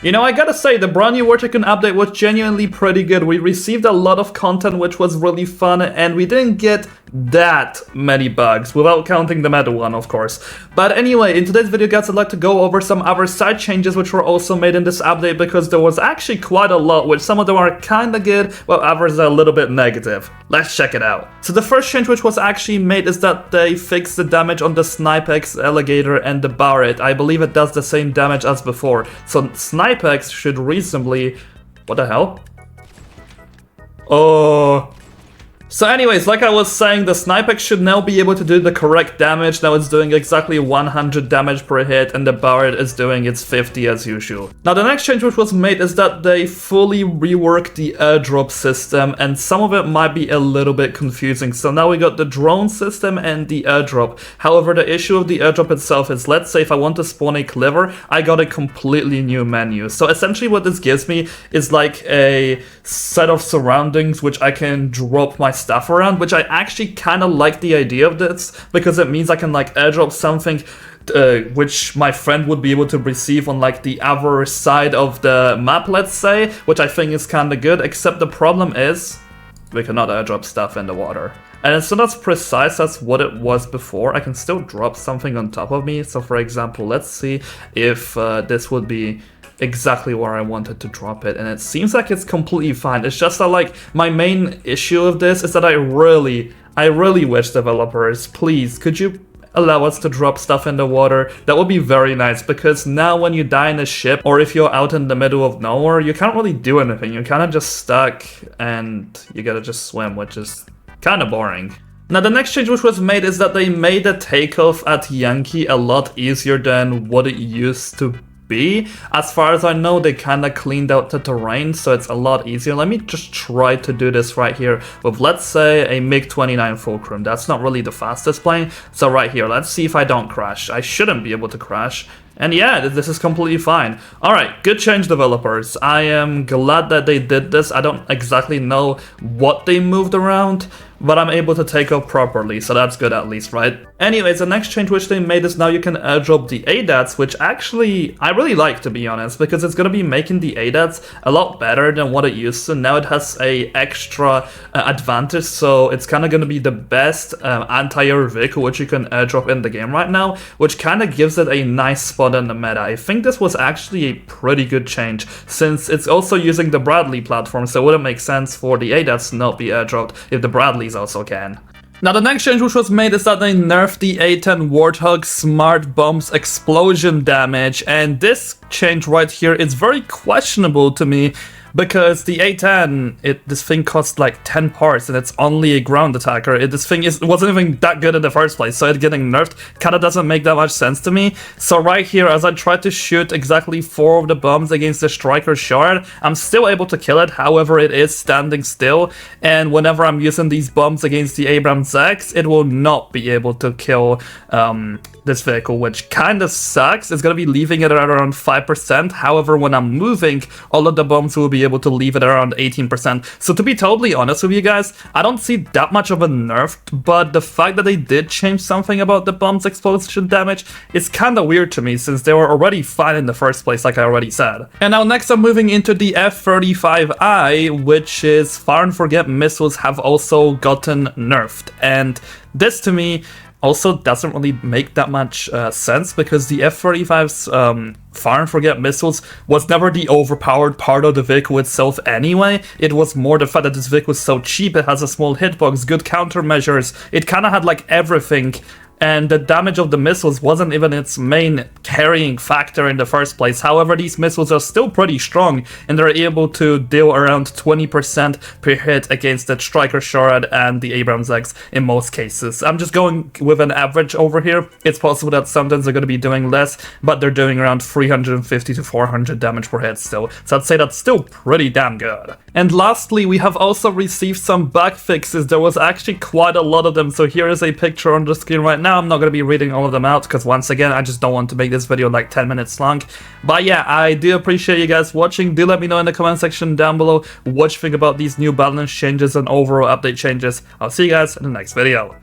You know, I gotta say, the brand new Warthog update was genuinely pretty good. We received a lot of content which was really fun, and we didn't get that many bugs, without counting the meta one, of course. But anyway, in today's video, guys, I'd like to go over some other side changes which were also made in this update, because there was actually quite a lot, which some of them are kinda good, while others are a little bit negative. Let's check it out. So the first change which was actually made is that they fixed the damage on the Snipex, Alligator, and the Barret. I believe it does the same damage as before. So Snipex should reasonably... What the hell? Oh... So anyways, like I was saying, the Snipex should now be able to do the correct damage. Now it's doing exactly 100 damage per hit, and the Barret is doing its 50 as usual. Now the next change which was made is that they fully reworked the airdrop system, and some of it might be a little bit confusing. So now we got the drone system and the airdrop. However, the issue of the airdrop itself is, let's say if I want to spawn a cleaver, I got a completely new menu. So essentially what this gives me is like a set of surroundings which I can drop my stuff around, which I actually kind of like the idea of this, because it means I can like airdrop something which my friend would be able to receive on like the other side of the map, let's say, which I think is kind of good, except the problem is we cannot airdrop stuff in the water. And it's not as precise as what it was before. I can still drop something on top of me. So for example, let's see if this would be exactly where I wanted to drop it, and it seems like it's completely fine. It's just that like my main issue of this is that I really wish developers, please, could you allow us to drop stuff in the water? That would be very nice, because now when you die in a ship, or if you're out in the middle of nowhere, you can't really do anything. You're kind of just stuck and you gotta just swim, which is kind of boring. Now the next change which was made is that they made the takeoff at Yankee a lot easier than what it used to be. As far as I know, they kind of cleaned out the terrain, so it's a lot easier. Let me just try to do this right here with, let's say, a MiG-29 Fulcrum. That's not really the fastest plane, so right here, let's see if I don't crash. I shouldn't be able to crash. And yeah, this is completely fine. Alright, good change, developers. I am glad that they did this. I don't exactly know what they moved around, but I'm able to take off properly, so that's good at least, right? Anyways, the next change which they made is now you can airdrop the ADATs, which actually I really like, to be honest, because it's gonna be making the ADATs a lot better than what it used to. Now it has a extra advantage, so it's kind of gonna be the best anti-air vehicle which you can airdrop in the game right now, which kind of gives it a nice spot in the meta. I think this was actually a pretty good change, since it's also using the Bradley platform, so it wouldn't make sense for the ADATs to not be airdropped if the Bradleys also can. Now the next change which was made is that they nerfed the A-10 Warthog Smart Bombs explosion damage, and this change right here is very questionable to me, because the A-10, this thing costs like 10 parts and it's only a ground attacker. This thing wasn't even that good in the first place, so it getting nerfed kind of doesn't make that much sense to me. So right here, as I try to shoot exactly 4 of the bombs against the Striker Shard, I'm still able to kill it. However, it is standing still, and whenever I'm using these bombs against the Abrams X, it will not be able to kill this vehicle, which kind of sucks. It's gonna be leaving it at around 5%. However, when I'm moving, all of the bombs will be able to leave it around 18%. So to be totally honest with you guys, I don't see that much of a nerf, but the fact that they did change something about the bomb's explosion damage is kind of weird to me, since they were already fine in the first place, like I already said. And now next I'm moving into the F-35I, which is fire and forget missiles have also gotten nerfed. And this to me also doesn't really make that much sense, because the F-35's fire and forget missiles was never the overpowered part of the vehicle itself anyway. It was more the fact that this vehicle is so cheap, it has a small hitbox, good countermeasures, it kind of had like everything, and the damage of the missiles wasn't even its main carrying factor in the first place. However, these missiles are still pretty strong, and they're able to deal around 20% per hit against the Striker Shard and the Abrams X in most cases. I'm just going with an average over here. It's possible that sometimes they're going to be doing less, but they're doing around 350 to 400 damage per hit still. So I'd say that's still pretty damn good. And lastly, we have also received some bug fixes. There was actually quite a lot of them, so here is a picture on the screen right now. I'm not going to be reading all of them out, because once again, I just don't want to make this video like 10 minutes long. But yeah, I do appreciate you guys watching. Do let me know in the comment section down below what you think about these new balance changes and overall update changes. I'll see you guys in the next video.